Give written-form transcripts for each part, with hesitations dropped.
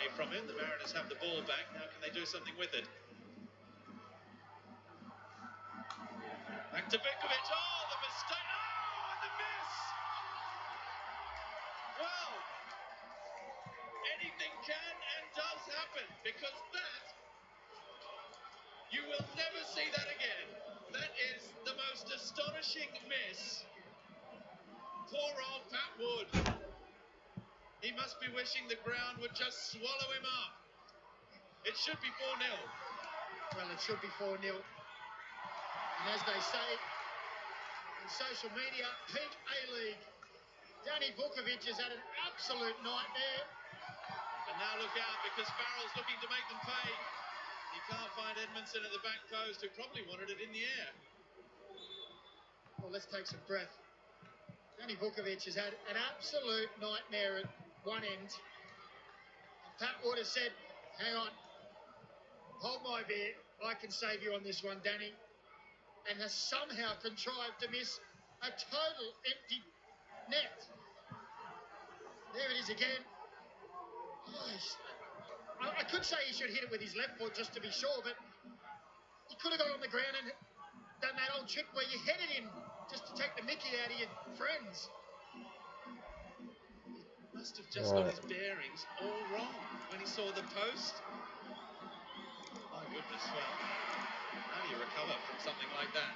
away from him. The Mariners have the ball back. Now can they do something with it? Back to Vinkovic. Oh, the mistake. Oh, and the miss. Well, anything can and does happen, because that, you will never see that again. That is the most astonishing miss. Poor old Pat Wood. He must be wishing the ground would just swallow him up. It should be 4-0. Well, it should be 4-0. And as they say in social media, peak A-League. Danny Vukovic has had an absolute nightmare. And now look out, because Farrell's looking to make them pay. He can't find Edmondson at the back post, who probably wanted it in the air. Well, let's take some breath. Danny Vukovic has had an absolute nightmare at one end. And Pat Wood has said, hang on, hold my beer, I can save you on this one, Danny. And has somehow contrived to miss a total empty net. There it is again. Oh, I could say he should hit it with his left foot just to be sure, but he could have got on the ground and done that old trick where you head it in just to take the mickey out of your friends. He must have just got his bearings all wrong when he saw the post. My goodness, well, how do you recover from something like that?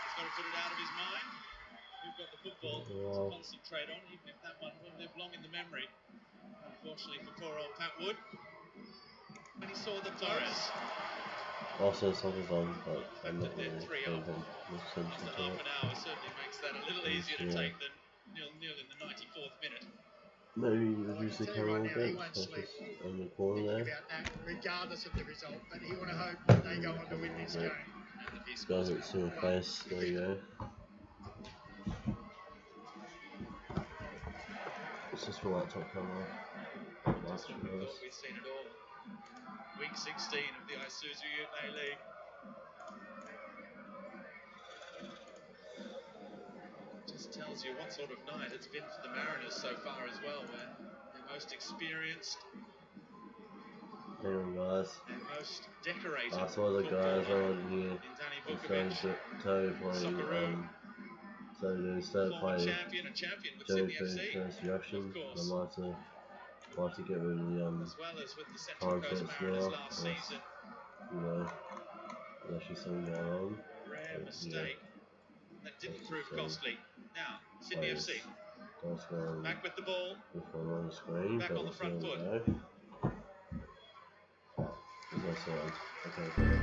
He's got to put it out of his mind. We've got the football to concentrate on, even if that one will live long in the memory. Unfortunately for poor old Pat Wood. When he saw the Torres. Also, something's on, but I'm not really paying attention after half an hour certainly makes that a little easier to take than 0-0 in the 94th minute. Maybe reduce the camera a bit, focus on the corner there. About that, regardless of the result, but he want to hope that they go on to win this game. Guys at Sewer Face, there you go. It's just for that top camera. Just when we thought we'd seen it all. Week 16 of the Isuzu A-League. Just tells you what sort of night it's been for the Mariners so far as well, where they're most experienced guys. and most decorated. I saw the guys on here. Danny Vukovic, so instead of playing Joey for his first reaction, I'd like to get rid of the contest now. You know, there's actually something going on. Rare mistake. That didn't prove costly. Now, Sydney FC. Back with the ball. On the screen, back on the front foot. Okay.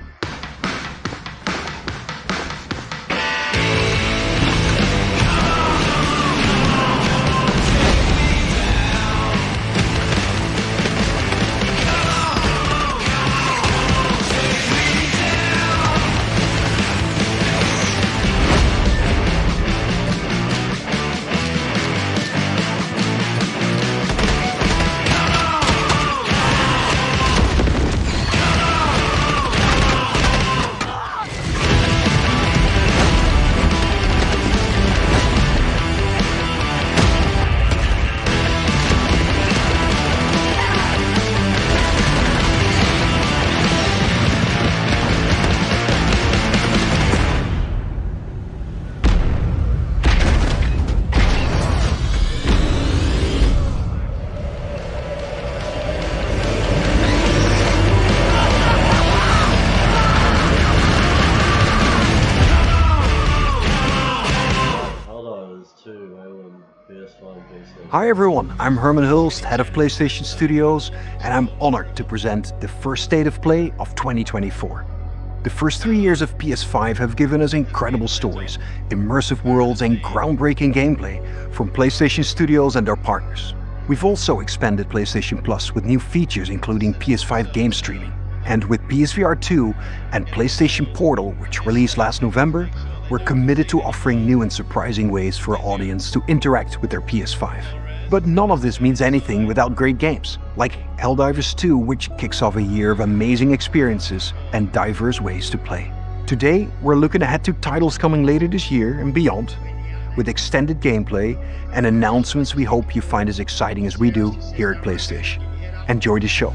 Hi everyone, I'm Herman Hulst, head of PlayStation Studios, and I'm honored to present the first State of Play of 2024. The first 3 years of PS5 have given us incredible stories, immersive worlds and groundbreaking gameplay from PlayStation Studios and their partners. We've also expanded PlayStation Plus with new features including PS5 game streaming. And with PSVR 2 and PlayStation Portal, which released last November, we're committed to offering new and surprising ways for our audience to interact with their PS5. But none of this means anything without great games, like Helldivers 2, which kicks off a year of amazing experiences and diverse ways to play. Today, we're looking ahead to titles coming later this year and beyond. with extended gameplay and announcements we hope you find as exciting as we do here at PlayStation. Enjoy the show.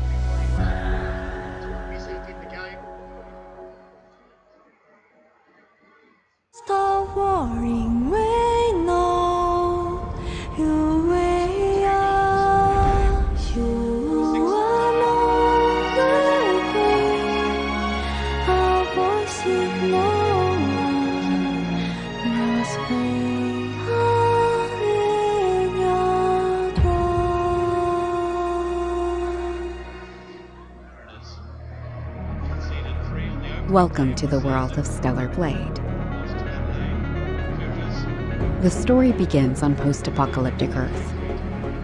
Stop worrying, we know who we are. You are not free. Our voices no one knows we are in your throne. Welcome to the world of Stellar Blade. The story begins on post-apocalyptic Earth,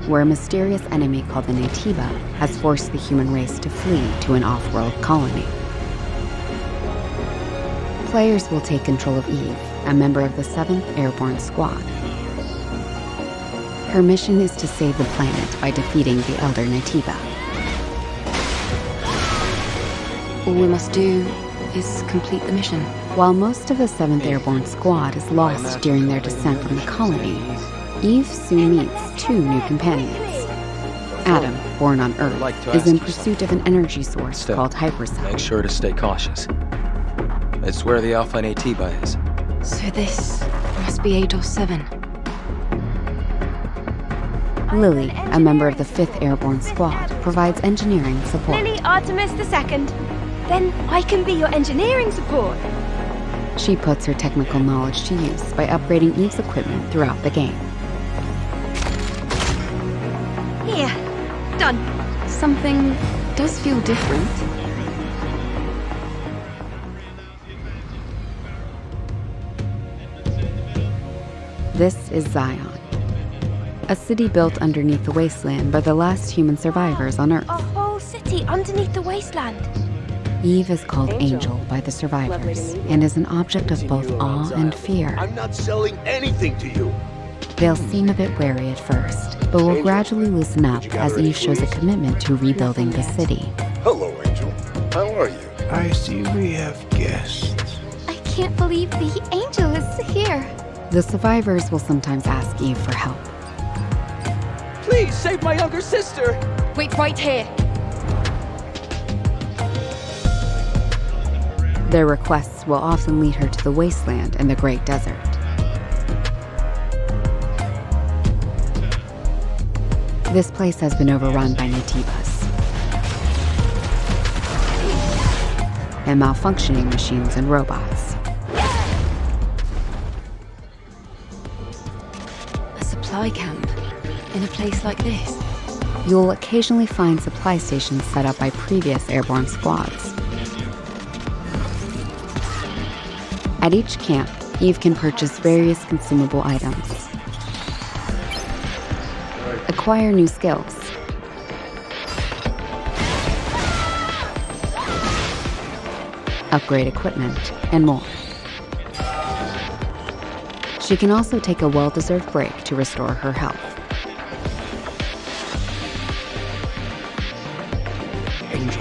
where a mysterious enemy called the Naytiba has forced the human race to flee to an off-world colony. Players will take control of Eve, a member of the 7th Airborne Squad. Her mission is to save the planet by defeating the Elder Naytiba. All we must do is complete the mission. While most of the 7th Airborne Squad is lost during their descent from the colony, Eve soon meets 2 new companions. Adam, born on Earth, is in pursuit of an energy source called hypercell. Make sure to stay cautious. It's where the Alpha Naytiba is. So this must be Eidos 7. Lily, a member of the 5th Airborne Squad, provides engineering support. Lily Artemis II. Then I can be your engineering support. She puts her technical knowledge to use by upgrading Eve's equipment throughout the game. Here, done. Something does feel different. This is Zion, a city built underneath the wasteland by the last human survivors on Earth. A whole city underneath the wasteland. Eve is called Angel by the survivors and is an object of both awe and fear. I'm not selling anything to you. They'll seem a bit wary at first, but will gradually loosen up as Eve shows a commitment to rebuilding the city. Hello, Angel. How are you? I see we have guests. I can't believe the angel is here. The survivors will sometimes ask Eve for help. Please save my younger sister. Wait right here. Their requests will often lead her to the wasteland and the Great Desert. This place has been overrun by Naytibas and malfunctioning machines and robots. A supply camp in a place like this. You'll occasionally find supply stations set up by previous airborne squads. At each camp, Eve can purchase various consumable items, acquire new skills, upgrade equipment, and more. She can also take a well-deserved break to restore her health.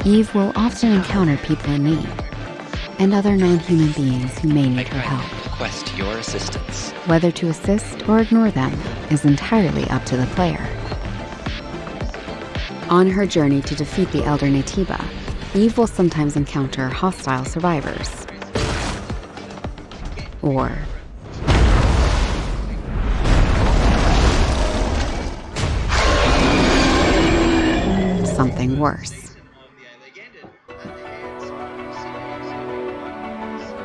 Eve will often encounter people in need, and other non-human beings who may need her help. Request your assistance. Whether to assist or ignore them is entirely up to the player. On her journey to defeat the Elder Naytiba, Eve will sometimes encounter hostile survivors. Or something worse.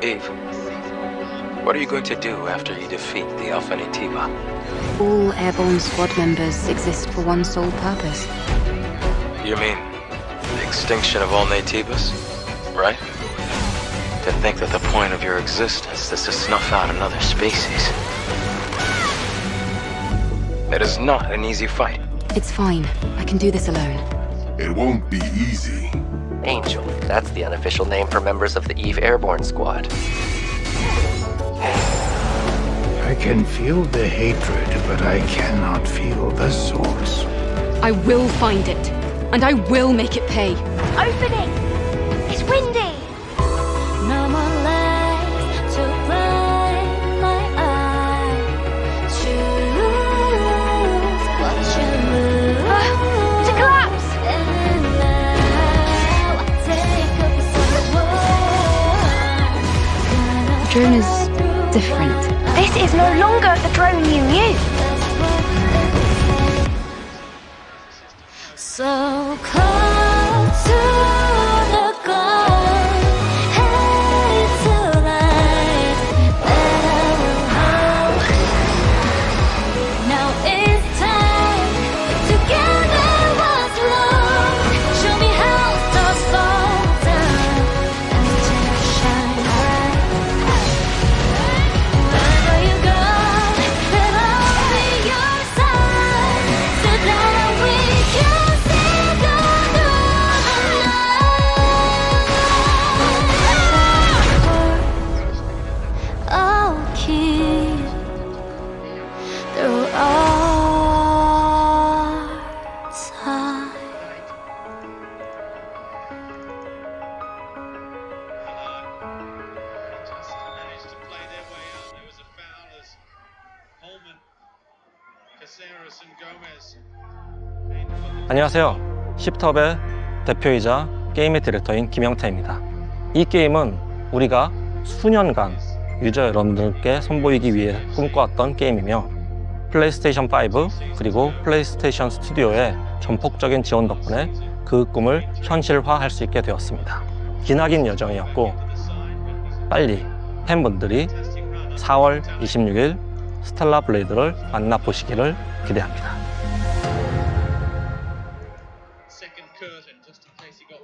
Eve, what are you going to do after you defeat the Alpha Naytiba? All airborne squad members exist for one sole purpose. You mean the extinction of all Naytibas, right? To think that the point of your existence is to snuff out another species. It is not an easy fight. It's fine. I can do this alone. It won't be easy. Angel, that's the unofficial name for members of the Eve Airborne Squad. I can feel the hatred, but I cannot feel the source. I will find it, and I will make it pay. Opening! It's windy! No more lights to blind my eyes. different. This is no longer the drone you knew. So close to the goal, headed to light that I will hold. Now it's time, together what's wrong. Show me how stars fall down and to shine bright. Wherever you go, then I'll be your side, so that we can I'll keep through our time. Just managed to play their way out. There was a foul as Holman, Caceres and Gomez. 안녕하세요. 시프트업의 대표이자 게임의 디렉터인 김영태입니다. 이 게임은 우리가 수년간 유저 여러분들께 선보이기 위해 꿈꿔왔던 게임이며 플레이스테이션 5 그리고 플레이스테이션 스튜디오의 전폭적인 지원 덕분에 그 꿈을 현실화할 수 있게 되었습니다. 기나긴 여정이었고 빨리 팬분들이 4월 26일 스텔라 블레이드를 만나보시기를 기대합니다. Second curtain, just in case he got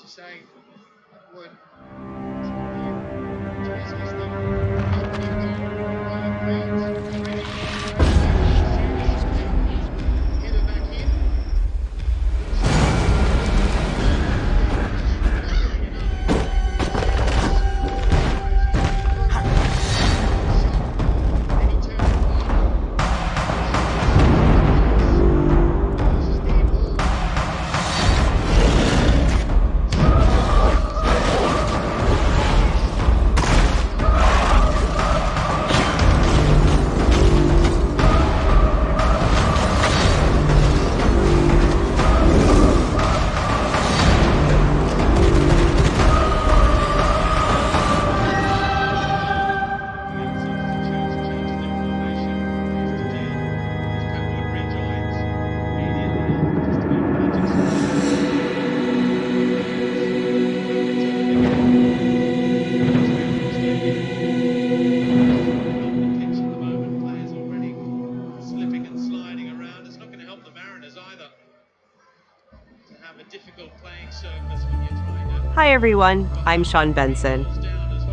She's saying that would. Hi everyone, I'm Sean Benson.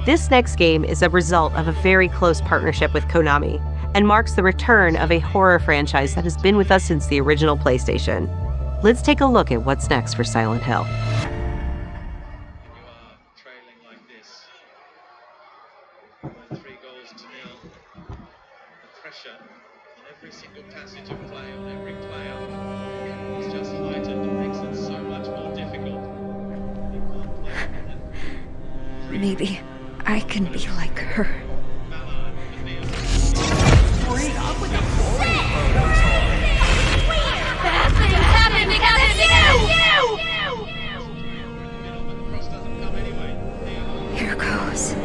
This next game is a result of a very close partnership with Konami and marks the return of a horror franchise that has been with us since the original PlayStation. Let's take a look at what's next for Silent Hill. Maybe I can be like her. Here goes.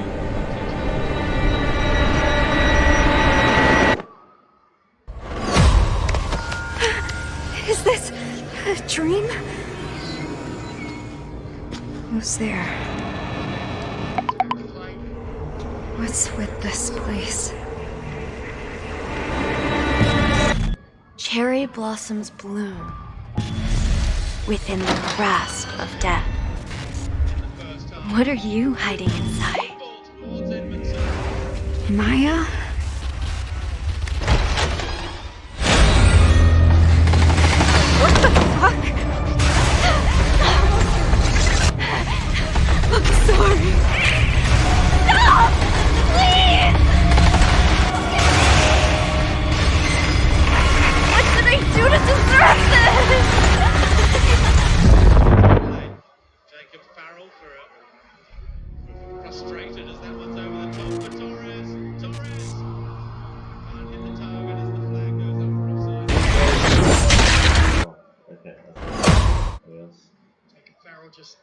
Is this a dream? Who's there? What's with this place? Cherry blossoms bloom within the grasp of death. What are you hiding inside? Maya? What the fuck? I'm sorry. Stop! Please! What did I do to deserve this? Jacob Farrell frustrated as that one's over the top for Torres. Torres can't hit the target as the flag goes up for offside. Okay. Jacob Farrell just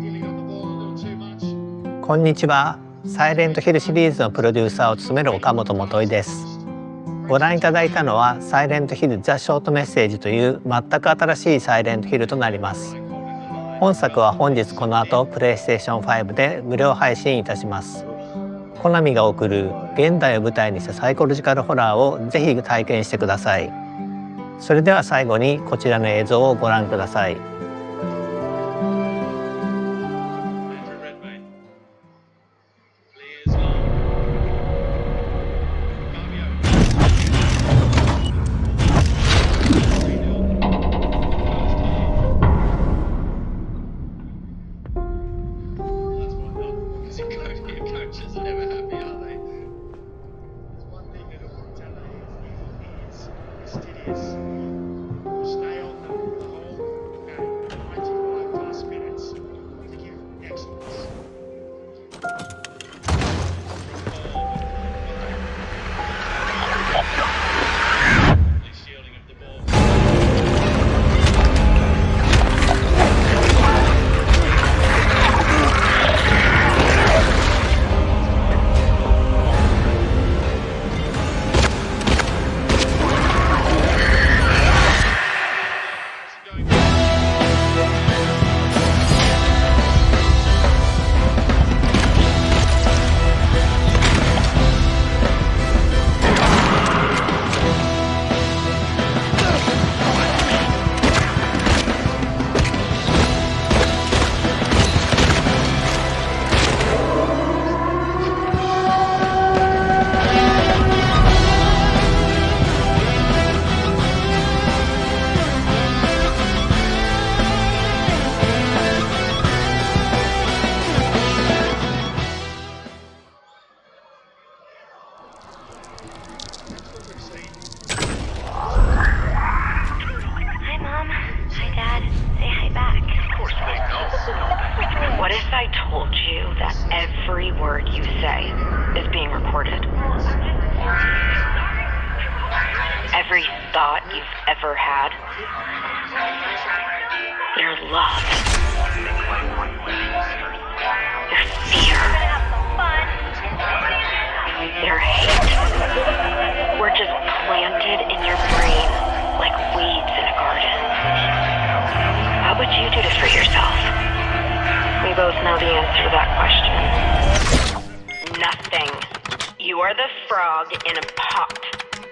dealing on the ball a little too much. こんにちは。サイレントヒルシリーズのプロデューサーを務める岡本元井です。ご覧いただいたのはサイレントヒルザ・ショートメッセージという全く新しいサイレントヒルとなります。本作は本日この後プレイステーション5で無料配信いたします。コナミが送る現代を舞台にしたサイコロジカルホラーをぜひ体験してください。それでは最後にこちらの映像をご覧ください。Stay on I told you that every word you say is being recorded? Every thought you've ever had? Your love. Your fear. Your hate. Were just planted in your brain like weeds in a garden. What would you do to free yourself? We both know the answer to that question. Nothing. You are the frog in a pot,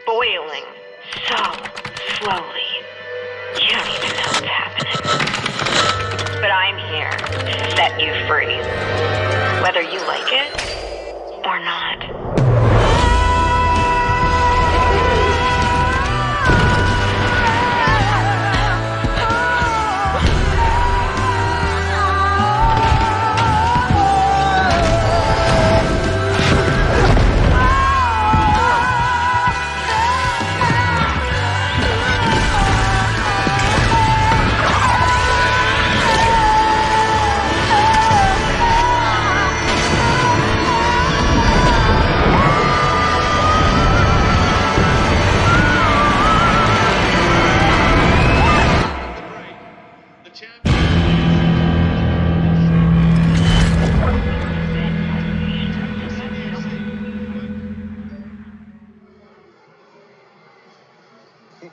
boiling so slowly. You don't even know what's happening. But I'm here to set you free, whether you like it or not.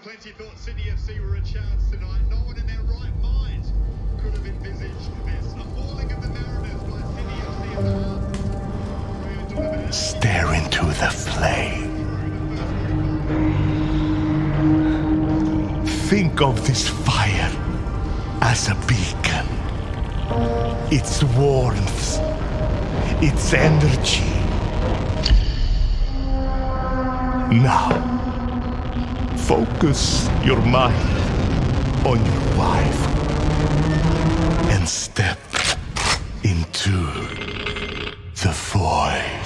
Plenty thought City FC were a chance tonight. No one in their right mind could have envisaged this. A falling of the Mariners by City FC. Stare into the flame. Think of this fire as a beacon. Its warmth, its energy. Now, focus your mind on your wife and step into the void.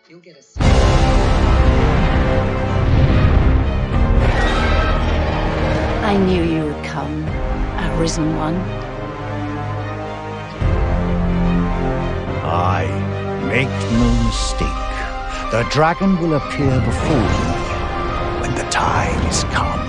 You'll get a... I knew you would come, a risen one. Aye, make no mistake. The dragon will appear before you when the time is come.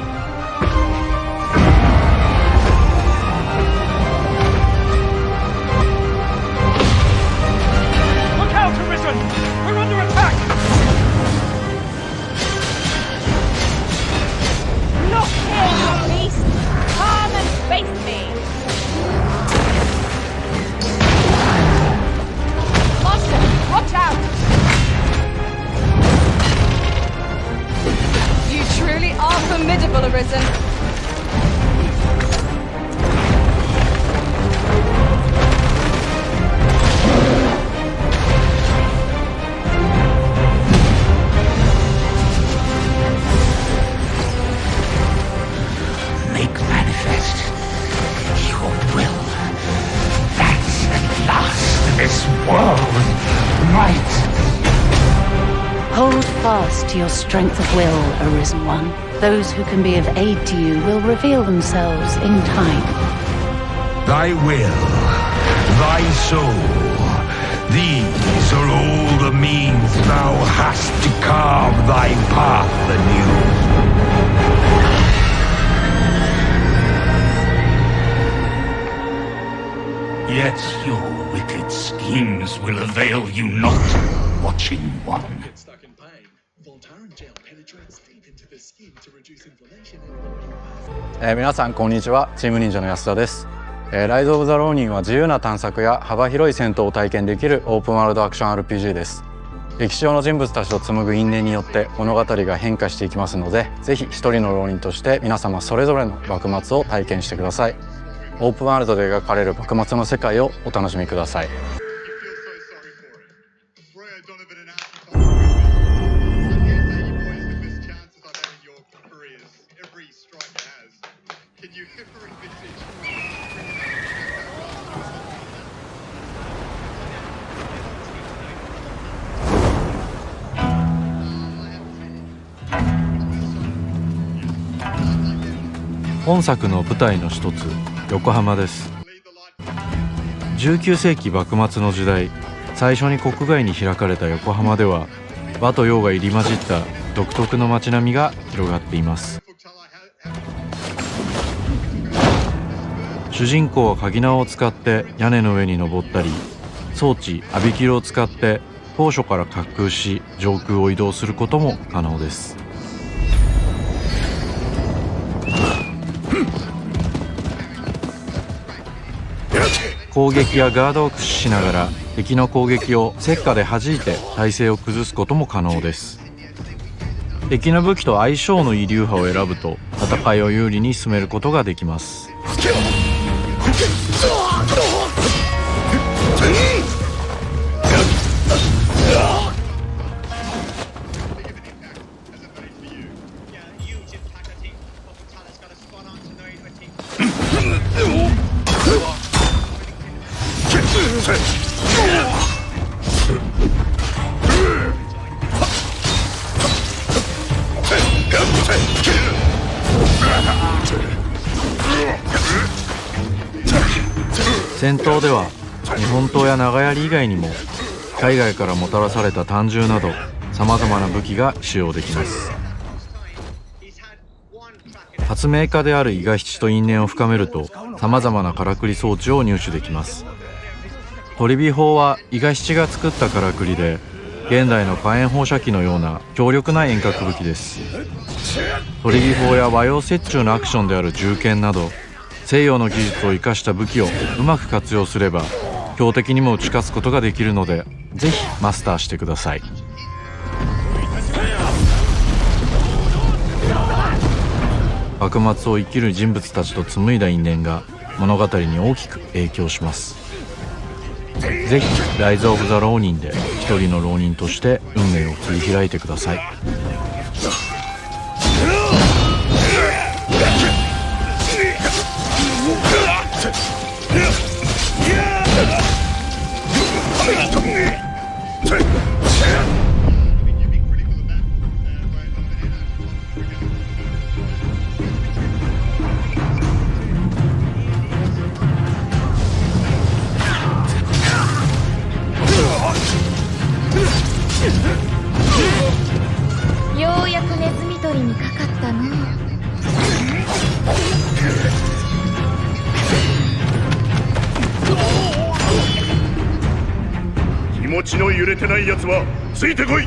fast your strength of will, Arisen One. Those who can be of aid to you will reveal themselves in time. Thy will, thy soul, these are all the means thou hast to carve thy path anew. Yet your wicked schemes will avail you not, Watching One.皆さんこんにちは。チーム忍者の安田です。ライズ・オブ・ザ・ローニンは自由な探索や幅広い戦闘を体験できるオープンワールドアクション RPG です。歴史上の人物たちと紡ぐ因縁によって物語が変化していきますので、ぜひ一人の浪人として皆様それぞれの幕末を体験してください。オープンワールドで描かれる幕末の世界をお楽しみください。本作の舞台の一つ、横浜です。19世紀幕末の時代、最初に国外に開かれた横浜では和と洋が入り混じった独特の街並みが広がっています。主人公は鍵縄を使って屋根の上に登ったり、装置アビキルを使って高所から滑空し上空を移動することも可能です。攻撃やガードを駆使しながら敵の攻撃を石火で弾いて体勢を崩すことも可能です。敵の武器と相性のいい流派を選ぶと戦いを有利に進めることができます。戦闘では日本刀や長槍以外にも海外からもたらされた短銃などさまざまな武器が使用できます。発明家である伊賀七と因縁を深めるとさまざまなからくり装置を入手できます。鳥火砲は伊賀七が作ったからくりで、現代の火炎放射器のような強力な遠隔武器です。鳥火砲や和洋折衷のアクションである銃剣など西洋の技術を生かした武器をうまく活用すれば強敵にも打ち勝つことができるので、ぜひマスターしてください。幕末を生きる人物たちと紡いだ因縁が物語に大きく影響します。ぜひライズ・オブ・ザ・ローニンで一人の浪人として運命を切り開いてください。ようやくネズミ捕りにかかったの。気持ちの揺れてないやつはついてこい。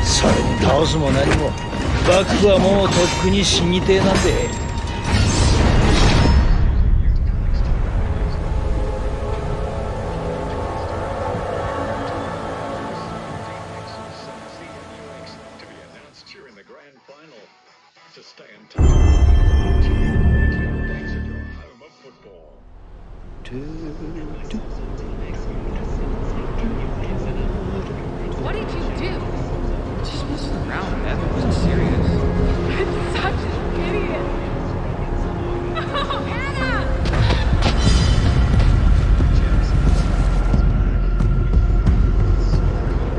それに倒すも何も幕府はもうとっくに死にてえなんで。Just messing around, man. It wasn't serious. It's such an idiot. Oh, Anna!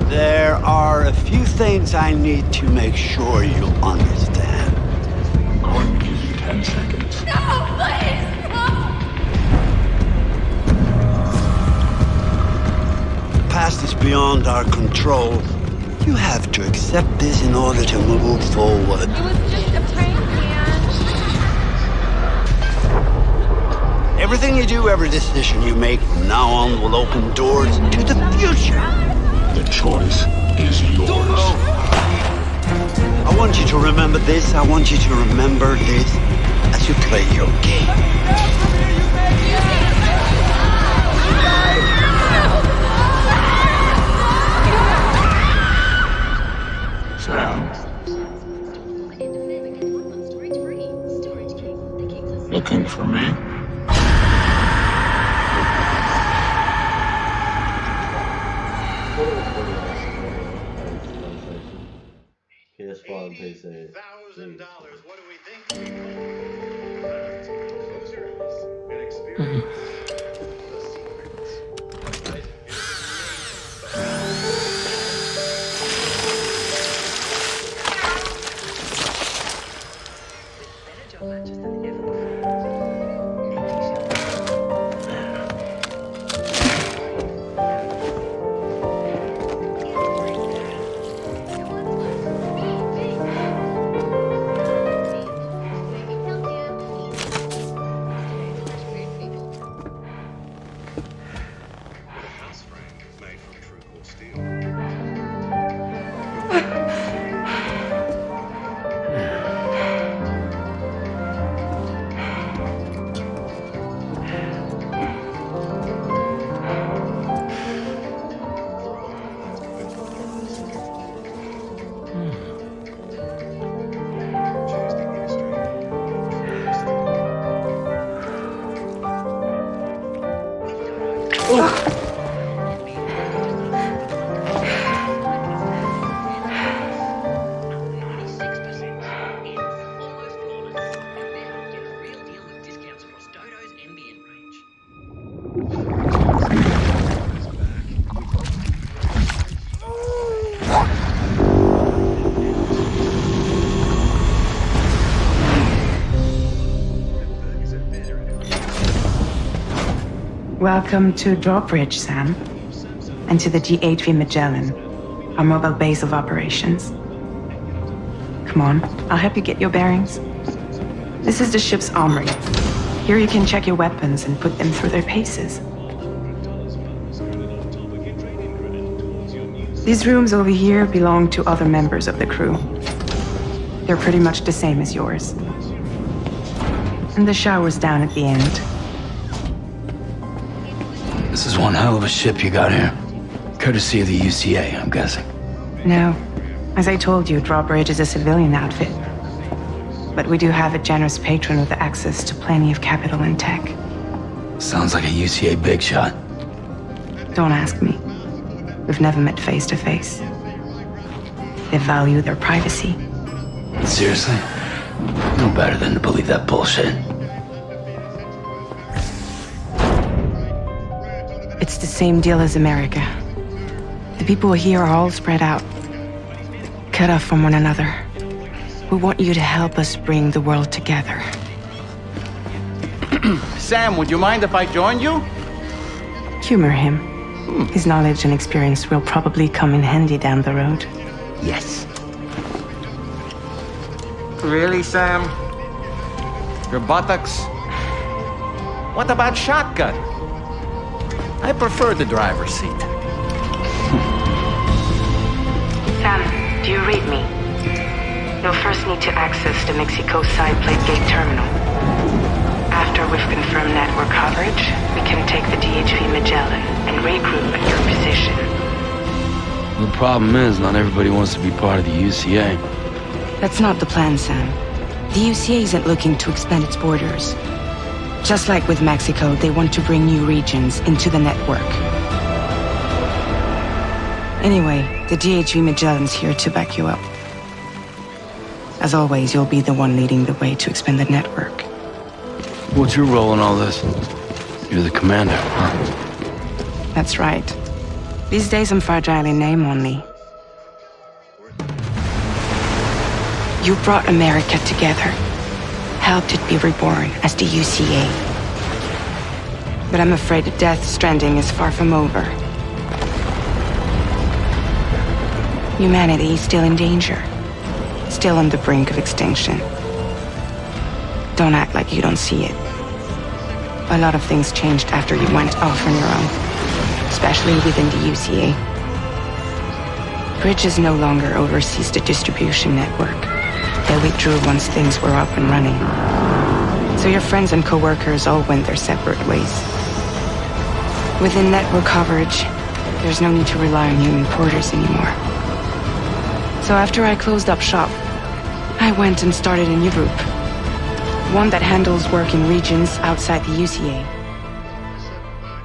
There are a few things I need to make sure you understand. I'll give you 10 seconds. No, please! No! The past is beyond our control. You have to accept this in order to move forward. It was just a prank, man. Everything you do, every decision you make from now on will open doors to the future. The choice is yours. I want you to remember this. I want you to remember this as you play your game. Sam. Looking for me? PS5 and PC. $1,000. What do we think? Close your eyes and experience the secrets. Welcome to Drawbridge, Sam, and to the GHV Magellan, our mobile base of operations. Come on, I'll help you get your bearings. This is the ship's armory. Here you can check your weapons and put them through their paces. These rooms over here belong to other members of the crew. They're pretty much the same as yours. And the shower's down at the end. This is one hell of a ship you got here. Courtesy of the UCA, I'm guessing. No. As I told you, Drawbridge is a civilian outfit. But we do have a generous patron with access to plenty of capital and tech. Sounds like a UCA big shot. Don't ask me. We've never met face to face. They value their privacy. Seriously? No better than to believe that bullshit. It's the same deal as America. The people here are all spread out, cut off from one another. We want you to help us bring the world together. Sam, would you mind if I joined you? Humor him. His knowledge and experience will probably come in handy down the road. Yes. Really, Sam? Your buttocks? What about shotgun? I prefer the driver's seat. Sam, do you read me? You'll first need to access the Mexico side plate gate terminal. After we've confirmed network coverage, we can take the DHV Magellan and regroup at your position. The problem is, not everybody wants to be part of the UCA. That's not the plan, Sam. The UCA isn't looking to expand its borders. Just like with Mexico, they want to bring new regions into the network. Anyway, the DHV Magellan's here to back you up. As always, you'll be the one leading the way to expand the network. What's your role in all this? You're the commander, huh? That's right. These days I'm fragile in name only. You brought America together, helped it be reborn as the UCA. But I'm afraid Death Stranding is far from over. Humanity is still in danger, still on the brink of extinction. Don't act like you don't see it. A lot of things changed after you went off on your own, especially within the UCA. Bridges no longer oversees the distribution network. They withdrew once things were up and running. So your friends and co-workers all went their separate ways. Within network coverage, there's no need to rely on human porters anymore. So after I closed up shop, I went and started a new group. One that handles work in regions outside the UCA.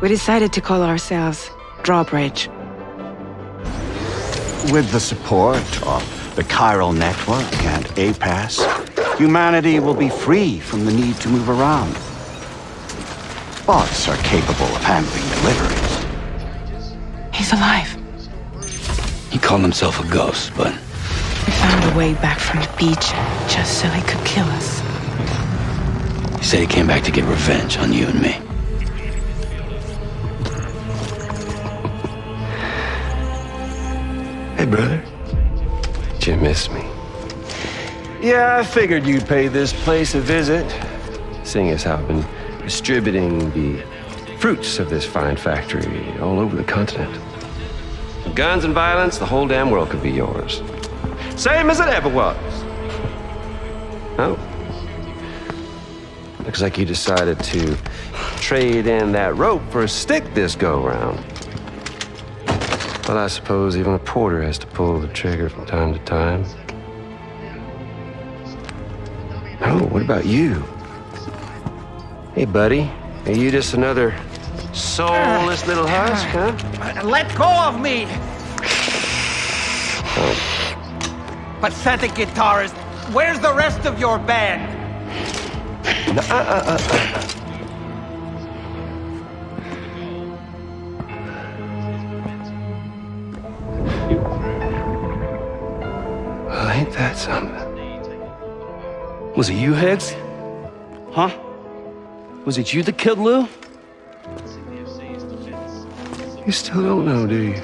We decided to call ourselves Drawbridge. With the support of the Chiral Network and APAS, humanity will be free from the need to move around. Bots are capable of handling deliveries. He's alive. He called himself a ghost, but... We found a way back from the beach just so he could kill us. He said he came back to get revenge on you and me. Hey, brother. Did you miss me? Yeah, I figured you'd pay this place a visit. Seeing as how I've been distributing the fruits of this fine factory all over the continent. With guns and violence, the whole damn world could be yours. Same as it ever was. Oh. Looks like you decided to trade in that rope for a stick this go-round. Well, I suppose even a porter has to pull the trigger from time to time. Oh, what about you? Hey, buddy. Are you just another soulless little husk, huh? Let go of me! Oh. Pathetic guitarist, where's the rest of your band? Well, ain't that something? Was it you, Higgs? Huh? Was it you that killed Lou? You still don't know, do you?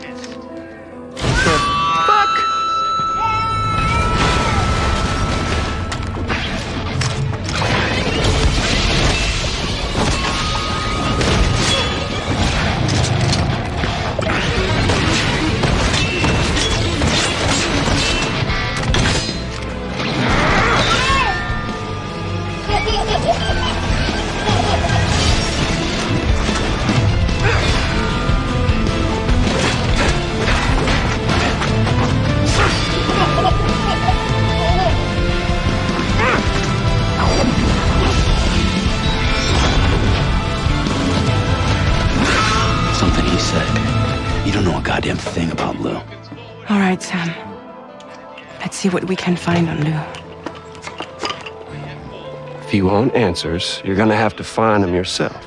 Goddamn thing about Lou. All right, Sam. Let's see what we can find on Lou. If you want answers, you're gonna have to find them yourself.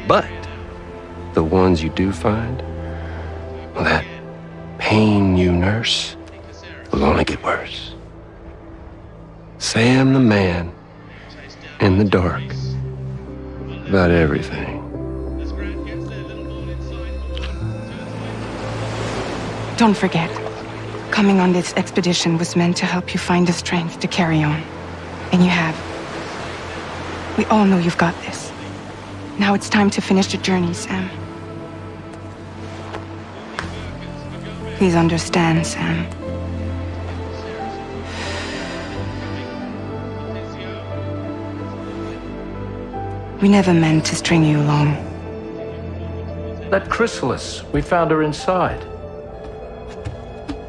But the ones you do find, well, that pain you nurse will only get worse. Sam the man in the dark about everything. Don't forget, coming on this expedition was meant to help you find the strength to carry on. And you have. We all know you've got this. Now it's time to finish the journey, Sam. Please understand, Sam. We never meant to string you along. That chrysalis, we found her inside.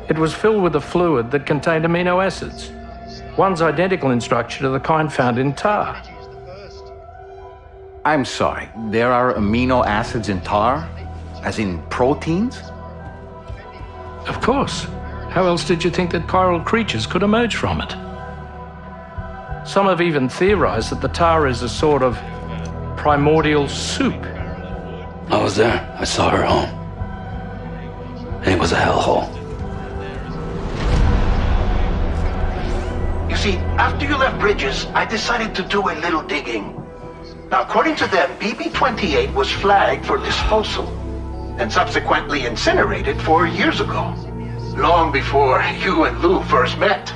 It was filled with a fluid that contained amino acids. One's identical in structure to the kind found in tar. I'm sorry, there are amino acids in tar? As in proteins? Of course. How else did you think that chiral creatures could emerge from it? Some have even theorized that the tower is a sort of primordial soup. I was there. I saw her home. And it was a hellhole. You see, after you left Bridges, I decided to do a little digging. Now, according to them, BB-28 was flagged for disposal and subsequently incinerated 4 years ago, long before you and Lou first met.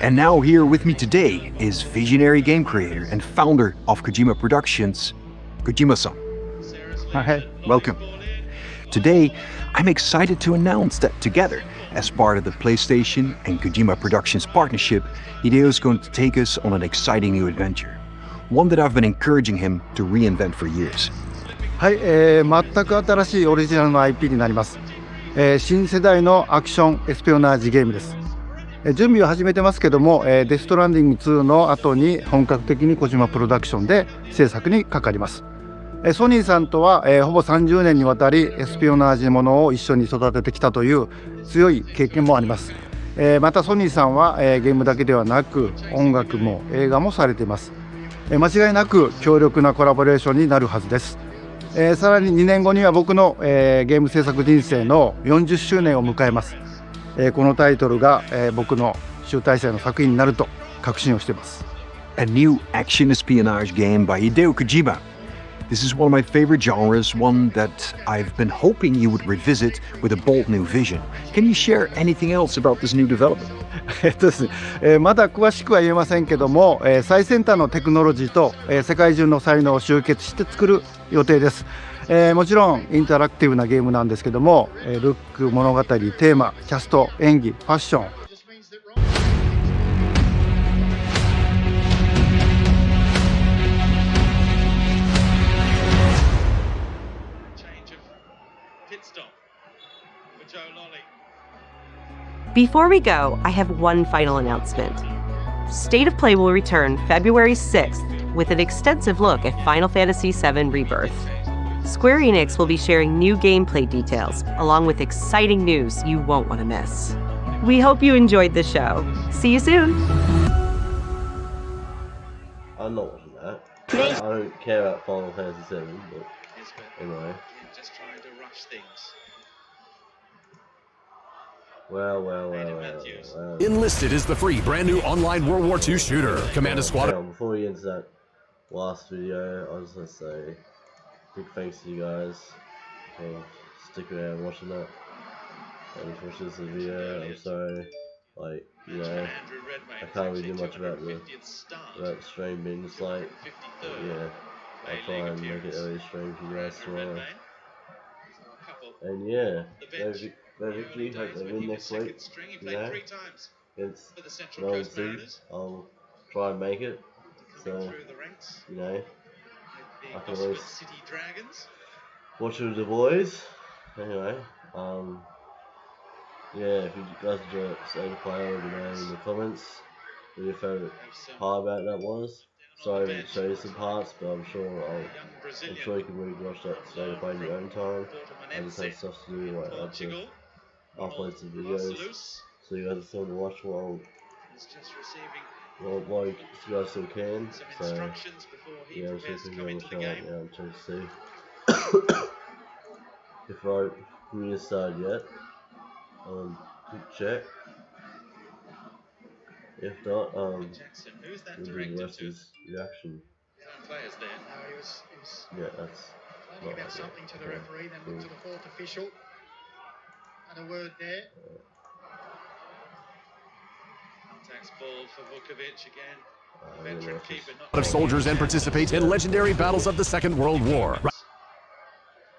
And now here with me today is visionary game creator and founder of Kojima Productions, Kojima-san. Hi, welcome. Today, I'm excited to announce that together, as part of the PlayStation and Kojima Productions partnership, Hideo is going to take us on an exciting new adventure. One that I've been encouraging him to reinvent for years. はい、全く新しいオリジナルの IP になります。新世代のアクションエスピオナージゲームです。準備を始めてますけども、デストランディング2の後に本格的に小島プロダクションで制作にかかります。ソニーさんとは、ほぼ30年にわたりエスピオナージものを一緒に育ててきたという強い経験もあります。またソニーさんは、ゲームだけではなく音楽も映画もされています。間違いなく強力なコラボレーションになるはずです。さらに2年後には僕の、ゲーム制作人生の40周年を迎えます。このタイトルが、僕の集大成の作品になると確信をしています。A new action espionage game by Hideo Kojima. This is one of my favorite genres, one that I've been hoping you would revisit with a bold new vision. Can you share anything else about this new development? ですね、まだ詳しくは言えませんけども、最先端のテクノロジーと、世界中の才能を集結して作る予定です。もちろんインタラクティブなゲームなんですけども、ルック、物語、テーマ、キャスト、演技、ファッション、Before we go, I have one final announcement. State of Play will return February 6th with an extensive look at Final Fantasy VII Rebirth. Square Enix will be sharing new gameplay details, along with exciting news you won't want to miss. We hope you enjoyed the show. See you soon! I'm not watching that. I don't care about Final Fantasy VII, but anyway. Just trying to rush things. Well. Enlisted is the free brand new online World War II shooter. Command a squad. Before we get into that last video, I just want to say big thanks to you guys for sticking around watching that and watching this video. I'm sorry, like, you know, I can't really do much about the stream being just like, yeah, I'll try and make it early stream for you guys tomorrow. And yeah, victory, hope they win next week, you know, against Ronin 2. I'll try and make it, so, you know, I can at least watch it with the boys. Anyway, yeah, if you guys enjoy it, say the player, let me know in the comments what your favourite part about that was. Sorry I didn't show you some parts, but I'm sure you can really watch that state of play in your own time. I just have stuff to do, like I to upload some videos, so you guys still to watch while you guys still can. So yeah, I'm just thinking on the show right now. I'm trying to see if I haven't started yet. Quick check. If not, we'll do the rest of his reaction. Yeah, that's talking about something to the referee, then look to the fourth official. And a word there. Contacts ball for Vukovic again. Veteran keeper not of soldiers and participate in legendary battles of the Second World War.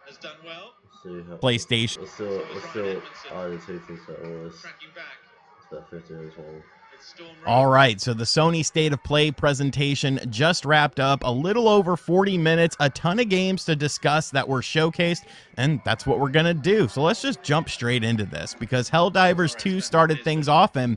Has done well. PlayStation. Let's still either two things that all this. It's about 15 as well. All right, so the Sony State of Play presentation just wrapped up, a little over 40 minutes, a ton of games to discuss that were showcased, and that's what we're going to do. So let's just jump straight into this, because Helldivers 2 started things off, and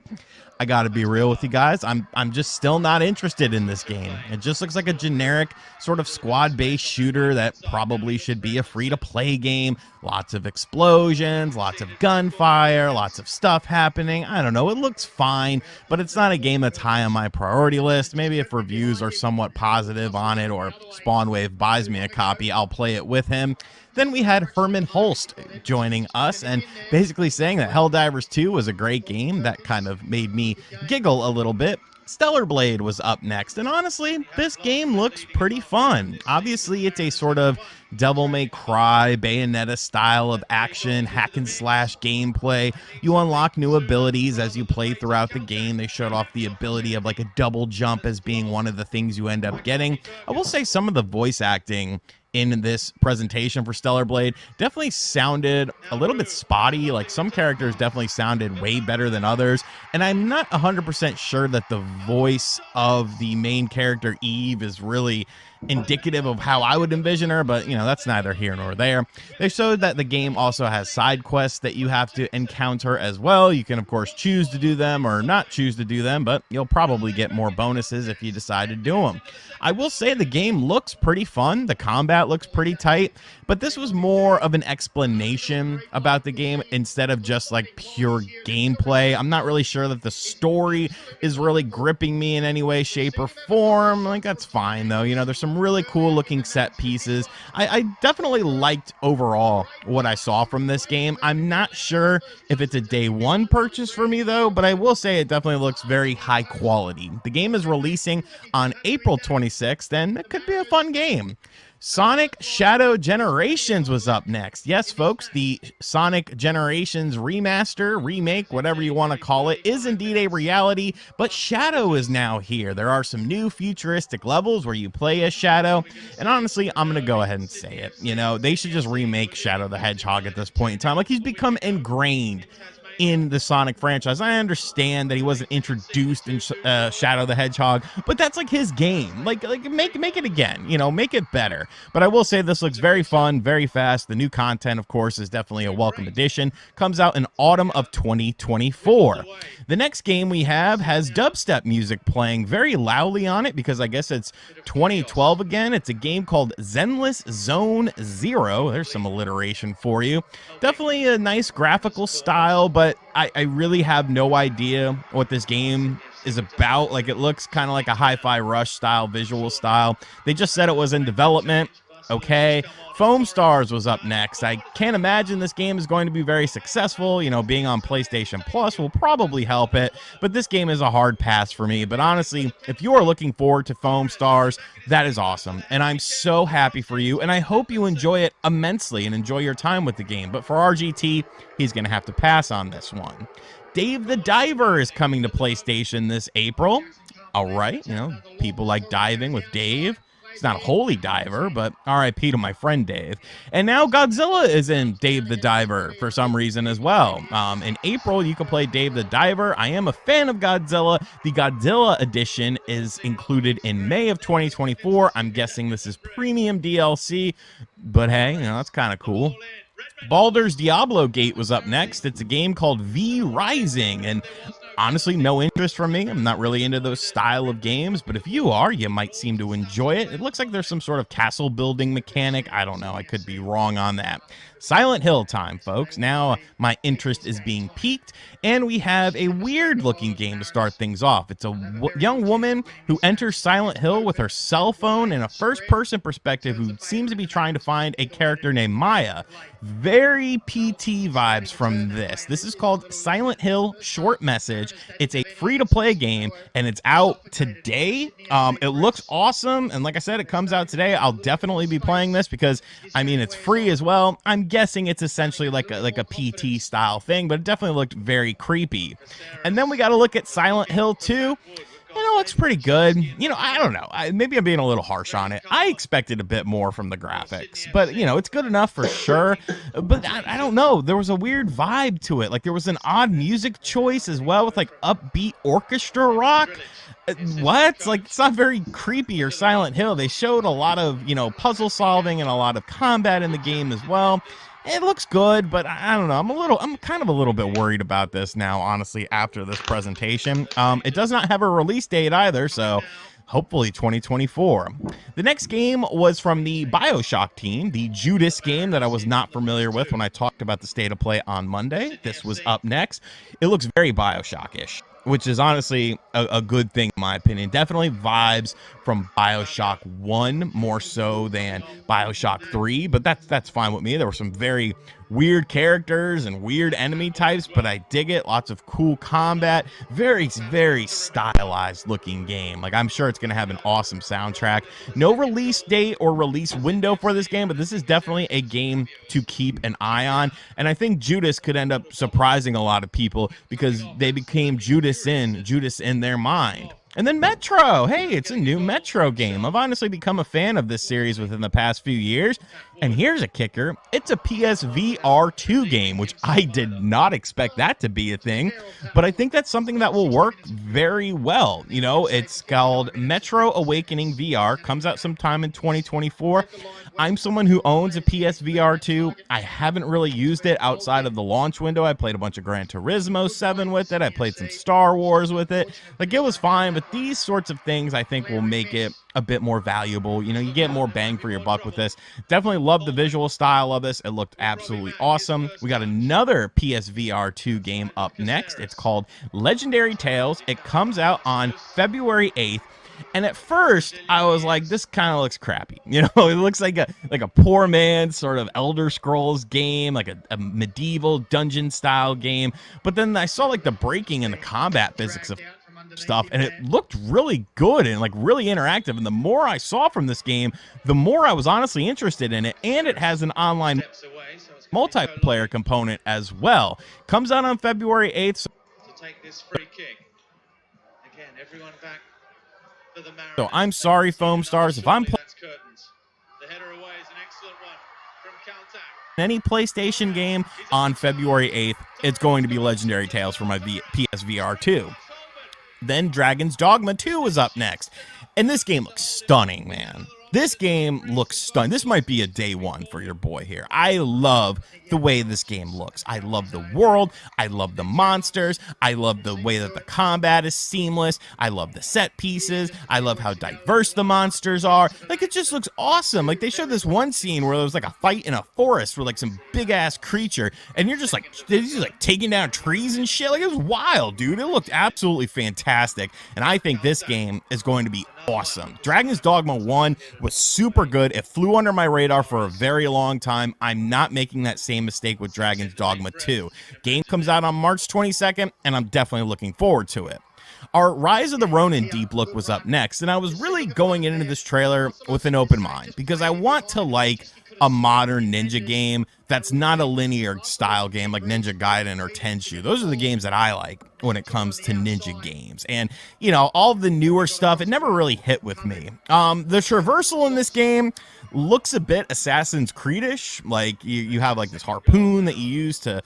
I got to be real with you guys, I'm just still not interested in this game. It just looks like a generic sort of squad-based shooter that probably should be a free-to-play game. Lots of explosions, lots of gunfire, lots of stuff happening. I don't know, it looks fine, but it's not a game that's high on my priority list. Maybe if reviews are somewhat positive on it, or Spawnwave buys me a copy, I'll play it with him. Then we had Herman Holst joining us and basically saying that Helldivers 2 was a great game. That kind of made me giggle a little bit. Stellar Blade was up next, and honestly, this game looks pretty fun. Obviously, it's a sort of Devil May Cry, Bayonetta style of action, hack and slash gameplay. You unlock new abilities as you play throughout the game. They showed off the ability of like a double jump as being one of the things you end up getting. I will say some of the voice acting in this presentation for Stellar Blade definitely sounded a little bit spotty. Like, some characters definitely sounded way better than others, and I'm not 100% sure that the voice of the main character Eve is really indicative of how I would envision her, but you know, that's neither here nor there. They showed that the game also has side quests that you have to encounter as well. You can of course choose to do them or not choose to do them, but you'll probably get more bonuses if you decide to do them. I will say the game looks pretty fun. The combat looks pretty tight, but this was more of an explanation about the game instead of just like pure gameplay. I'm not really sure that the story is really gripping me in any way, shape, or form. Like, that's fine though. You know, there's some really cool looking set pieces. I definitely liked overall what I saw from this game. I'm not sure if it's a day one purchase for me though, but I will say it definitely looks very high quality. The game is releasing on April 26th, and it could be a fun game. Sonic Shadow Generations was up next. Yes, folks, the Sonic Generations remaster, remake, whatever you want to call it, is indeed a reality, but Shadow is now here. There are some new futuristic levels where you play as Shadow, and honestly, I'm going to go ahead and say it. You know, they should just remake Shadow the Hedgehog at this point in time. Like, he's become ingrained in the Sonic franchise. I understand that he wasn't introduced in Shadow the Hedgehog, but that's like his game. Like make it again, you know, make it better. But I will say this looks very fun, very fast. The new content, of course, is definitely a welcome addition. Comes out in autumn of 2024. The next game we have has dubstep music playing very loudly on it because I guess it's 2012 again. It's a game called Zenless Zone Zero. There's some alliteration for you. Definitely a nice graphical style, but I really have no idea what this game is about. Like, it looks kind of like a Hi-Fi Rush style visual style. They just said it was in development. Okay. Foamstars was up next. I can't imagine this game is going to be very successful. You know, being on PlayStation Plus will probably help it, but this game is a hard pass for me. But honestly, if you are looking forward to Foamstars, that is awesome, and I'm so happy for you, and I hope you enjoy it immensely and enjoy your time with the game. But for RGT, he's going to have to pass on this one. Dave the Diver is coming to PlayStation this April. All right, you know, people like diving with Dave. He's not a holy diver, but RIP to my friend Dave. And now Godzilla is in Dave the Diver for some reason as well. In April, you can play Dave the Diver. I am a fan of Godzilla. The Godzilla edition is included in May of 2024. I'm guessing this is premium DLC, but hey, you know, that's kind of cool. Baldur's Diablo Gate was up next. It's a game called V Rising, and honestly, no interest from me. I'm not really into those style of games, but if you are, you might seem to enjoy it. It looks like there's some sort of castle building mechanic. I don't know. I could be wrong on that. Silent Hill time, folks. Now my interest is being piqued, and we have a weird-looking game to start things off. It's a young woman who enters Silent Hill with her cell phone in a first-person perspective who seems to be trying to find a character named Maya. Very PT vibes from this. This is called Silent Hill Short Message. It's a free-to-play game, and it's out today. It looks awesome, and like I said, it comes out today. I'll definitely be playing this because, I mean, it's free as well. I'm guessing it's essentially like a PT style thing, but it definitely looked very creepy. And then we got to look at Silent Hill 2. looks pretty good. I don't know. Maybe I'm being a little harsh on it. I expected a bit more from the graphics, but it's good enough for sure. But I don't know. There was a weird vibe to it. Like there was an odd music choice as well with like upbeat orchestra rock. What? Like it's not very creepy or Silent Hill. They showed a lot of, puzzle solving and a lot of combat in the game as well. It looks good, but I don't know. I'm kind of a little bit worried about this now, honestly, after this presentation. It does not have a release date either, so hopefully 2024. The next game was from the BioShock team, the Judas game that I was not familiar with when I talked about the state of play on Monday. This was up next. It looks very BioShock-ish, which is honestly a good thing in my opinion. Definitely vibes from BioShock 1 more so than BioShock 3, but that's fine with me. There were some very weird characters and weird enemy types, but I dig it. Lots of cool combat. Very, very stylized looking game. Like I'm sure it's going to have an awesome soundtrack. No release date or release window for this game, but this is definitely a game to keep an eye on. And I think Judas could end up surprising a lot of people because they became Judas in their mind. And then Metro. Hey, it's a new Metro game. I've honestly become a fan of this series within the past few years. And here's a kicker. It's a PSVR 2 game, which I did not expect that to be a thing. But I think that's something that will work very well. It's called Metro Awakening VR. Comes out sometime in 2024. I'm someone who owns a PSVR 2. I haven't really used it outside of the launch window. I played a bunch of Gran Turismo 7 with it. I played some Star Wars with it. Like, it was fine, but these sorts of things I think will make it a bit more valuable. You get more bang for your buck with this. Definitely love the visual style of this. It looked absolutely awesome. We got another PSVR 2 game up next. It's called Legendary Tales. It comes out on February 8th. And at first, I was like, this kind of looks crappy. It looks like a poor man's sort of Elder Scrolls game, like a medieval dungeon style game. But then I saw like the breaking and the combat physics of stuff, and it looked really good and like really interactive. And the more I saw from this game, the more I was honestly interested in it. And it has an online multiplayer component as well. Comes out on February 8th. To take this free kick. Again, everyone back. So I'm sorry, Foamstars, if I'm playing any PlayStation game on February 8th, it's going to be Legendary Tales for my PSVR 2. Then Dragon's Dogma 2 is up next. And this game looks stunning, man. This game looks stunning. This might be a day one for your boy here. I love the way this game looks. I love the world. I love the monsters. I love the way that the combat is seamless. I love the set pieces. I love how diverse the monsters are. Like, it just looks awesome. Like, they showed this one scene where there was like a fight in a forest with like some big ass creature, and you're just like, they're just like taking down trees and shit. Like, it was wild, dude. It looked absolutely fantastic. And I think this game is going to be awesome. Dragon's Dogma 1 was super good. It flew under my radar for a very long time. I'm not making that same mistake with Dragon's Dogma 2. Game comes out on March 22nd, and I'm definitely looking forward to it. Our Rise of the Ronin Deep Look was up next, and I was really going into this trailer with an open mind because I want to like a modern ninja game that's not a linear style game like Ninja Gaiden or Tenchu. Those are the games that I like when it comes to ninja games. And, you know, all the newer stuff, it never really hit with me. The traversal in this game looks a bit Assassin's Creed-ish. Like, you have like this harpoon that you use to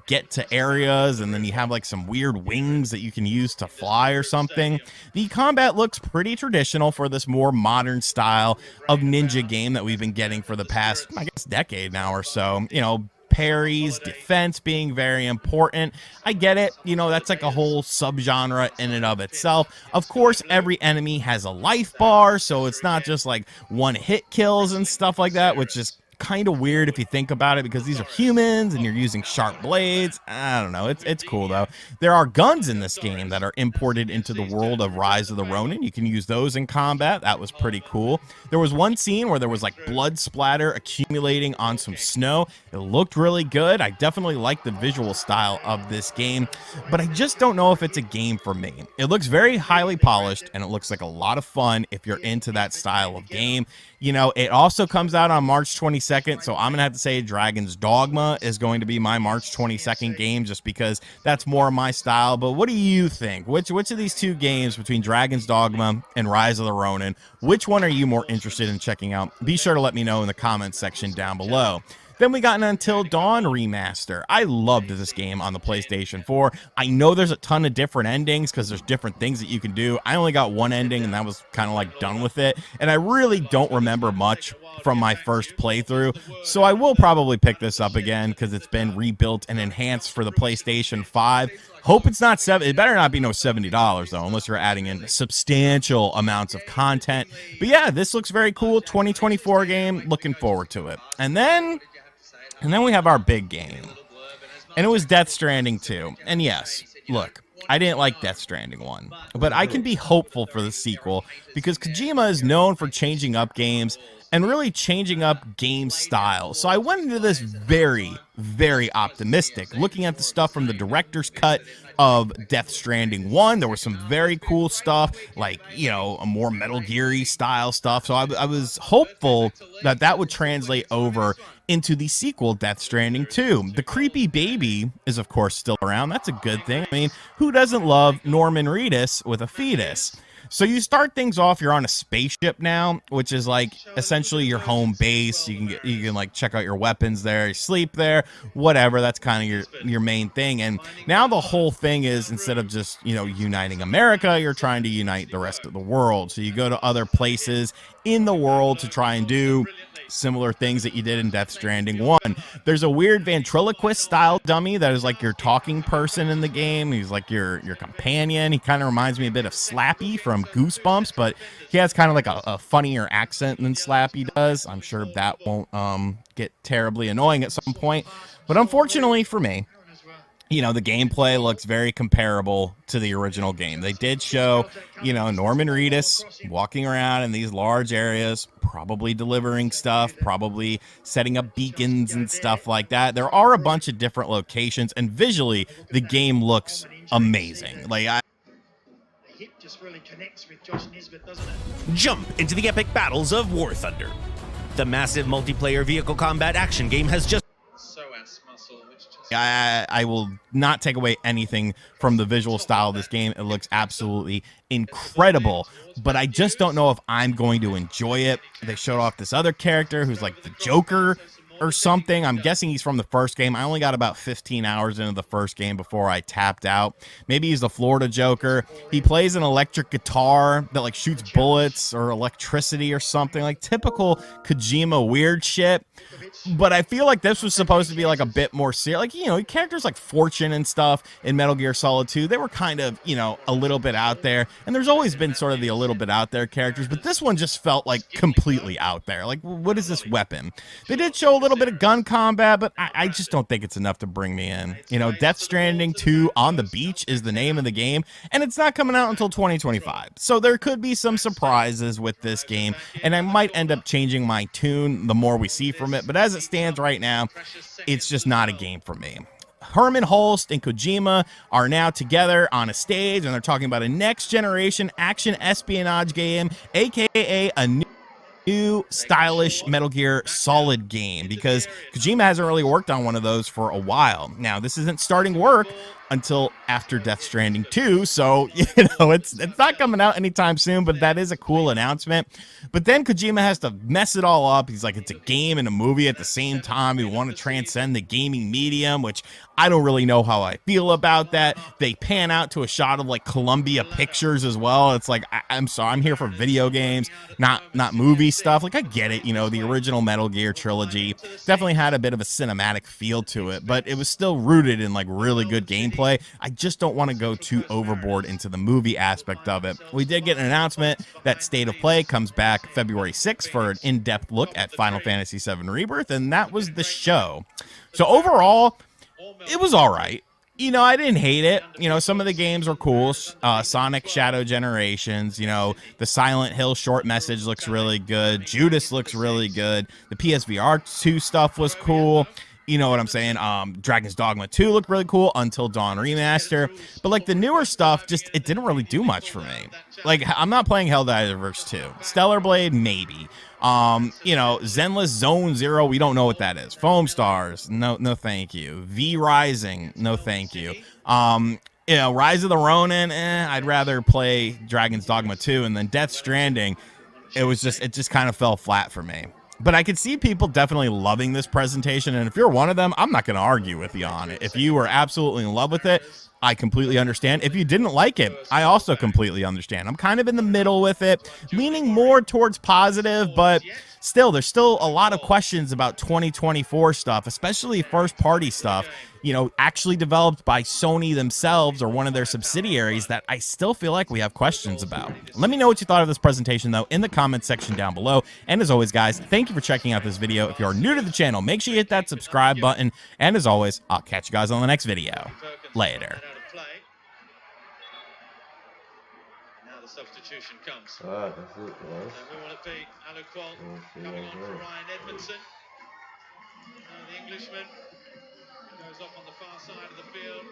get to areas, and then you have like some weird wings that you can use to fly or something. The combat looks pretty traditional for this more modern style of ninja game that we've been getting for the past, I guess, decade now or so. You know, parries, defense being very important. I get it. You know, that's like a whole subgenre in and of itself. Of course, every enemy has a life bar, so it's not just like one hit kills and stuff like that, which is kind of weird if you think about it, because these are humans and you're using sharp blades. I don't know. It's cool though. There are guns in this game that are imported into the world of Rise of the Ronin. You can use those in combat. That was pretty cool. There was one scene where there was like blood splatter accumulating on some snow. It looked really good. I definitely like the visual style of this game, but I just don't know if it's a game for me. It looks very highly polished, and it looks like a lot of fun if you're into that style of game. You know, it also comes out on March 22nd. 22nd, so I'm going to have to say Dragon's Dogma is going to be my March 22nd game, just because that's more my style. But what do you think? Which of these two games, between Dragon's Dogma and Rise of the Ronin, which one are you more interested in checking out? Be sure to let me know in the comments section down below. Then we got an Until Dawn remaster. I loved this game on the PlayStation 4. I know there's a ton of different endings because there's different things that you can do. I only got one ending, and that was kind of like done with it. And I really don't remember much from my first playthrough, so I will probably pick this up again because it's been rebuilt and enhanced for the PlayStation 5. Hope it's not it better not be no $70 though, unless you're adding in substantial amounts of content. But yeah, this looks very cool. 2024 game, looking forward to it. And then we have our big game, and it was Death Stranding 2. And yes, look, I didn't like Death Stranding 1, but I can be hopeful for the sequel because Kojima is known for changing up games and really changing up game style. So I went into this very, very optimistic. Looking at the stuff from the director's cut of Death Stranding 1, there was some very cool stuff, like, you know, a more Metal Gear-y style stuff. So I was hopeful that that would translate over into the sequel, Death Stranding 2. The creepy baby is, of course, still around. That's a good thing. I mean, who doesn't love Norman Reedus with a fetus? So you start things off, you're on a spaceship now, which is like essentially your home base. You can like check out your weapons there, you sleep there, whatever. That's kind of your main thing. And now the whole thing is, instead of just, you know, uniting America, you're trying to unite the rest of the world. So you go to other places in the world to try and do similar things that you did in Death Stranding 1. There's a weird ventriloquist style dummy that is like your talking person in the game. He's like your companion. He kind of reminds me a bit of Slappy from Goosebumps, but he has kind of like a funnier accent than Slappy does. I'm sure that won't get terribly annoying at some point, but unfortunately for me, you know, the gameplay looks very comparable to the original game. They did show, you know, Norman Reedus walking around in these large areas, probably delivering stuff, probably setting up beacons and stuff like that. There are a bunch of different locations, and visually, the game looks amazing. Like, Jump into the epic battles of War Thunder. The massive multiplayer vehicle combat action game has just... I will not take away anything from the visual style of this game. It looks absolutely incredible, but I just don't know if I'm going to enjoy it. They showed off this other character who's like the Joker or something. I'm guessing he's from the first game. I only got about 15 hours into the first game before I tapped out. Maybe he's the Florida Joker. He plays an electric guitar that like shoots bullets or electricity or something, like typical Kojima weird shit. But I feel like this was supposed to be like a bit more serious. Like, you know, characters like Fortune and stuff in Metal Gear Solid 2, they were kind of, you know, a little bit out there. And there's always been sort of the a little bit out there characters, but this one just felt like completely out there. Like, what is this weapon? They did show a little bit of gun combat, but I just don't think it's enough to bring me in. You know, Death Stranding 2 on the Beach is the name of the game, and it's not coming out until 2025. So there could be some surprises with this game, and I might end up changing my tune the more we see from it. But as it stands right now, it's just not a game for me. Herman Hulst and Kojima are now together on a stage, and they're talking about a next-generation action espionage game, aka a new stylish Metal Gear Solid game, because Kojima hasn't really worked on one of those for a while. Now, this isn't starting work until after Death Stranding 2, so, you know, it's not coming out anytime soon, but that is a cool announcement. But then Kojima has to mess it all up. He's like, it's a game and a movie at the same time. We want to transcend the gaming medium, which I don't really know how I feel about that. They pan out to a shot of like Columbia Pictures as well. It's like, I'm sorry, I'm here for video games, not movie stuff. Like, I get it, you know, the original Metal Gear trilogy definitely had a bit of a cinematic feel to it, but it was still rooted in like really good gameplay. I just don't want to go too overboard into the movie aspect of it. We did get an announcement that State of Play comes back February 6th for an in-depth look at Final Fantasy VII Rebirth, and that was the show. So overall, it was all right. You know, I didn't hate it. You know, some of the games were cool. Sonic Shadow Generations, you know, the Silent Hill short message looks really good. Judas looks really good. The PSVR 2 stuff was cool. You know what I'm saying? Dragon's Dogma 2 looked really cool, Until Dawn Remaster. But, like, the newer stuff, just, it didn't really do much for me. Like, I'm not playing Helldivers 2. Stellar Blade, maybe. You know, Zenless Zone Zero, we don't know what that is. Foamstars, no thank you. V Rising, no thank you. You know, Rise of the Ronin, I'd rather play Dragon's Dogma 2, and then Death Stranding, it just kind of fell flat for me. But I could see people definitely loving this presentation, and if you're one of them, I'm not going to argue with you on it. If you were absolutely in love with it, I completely understand. If you didn't like it, I also completely understand. I'm kind of in the middle with it, leaning more towards positive, but still, there's still a lot of questions about 2024 stuff, especially first-party stuff, you know, actually developed by Sony themselves or one of their subsidiaries that I still feel like we have questions about. Let me know what you thought of this presentation, though, in the comments section down below. And as always, guys, thank you for checking out this video. If you are new to the channel, make sure you hit that subscribe button. And as always, I'll catch you guys on the next video. Later. Now the substitution comes. Alright, that's it, guys. Who will it be? Alu Qual coming on for Ryan Edmondson. The Englishman goes off on the far side of the field.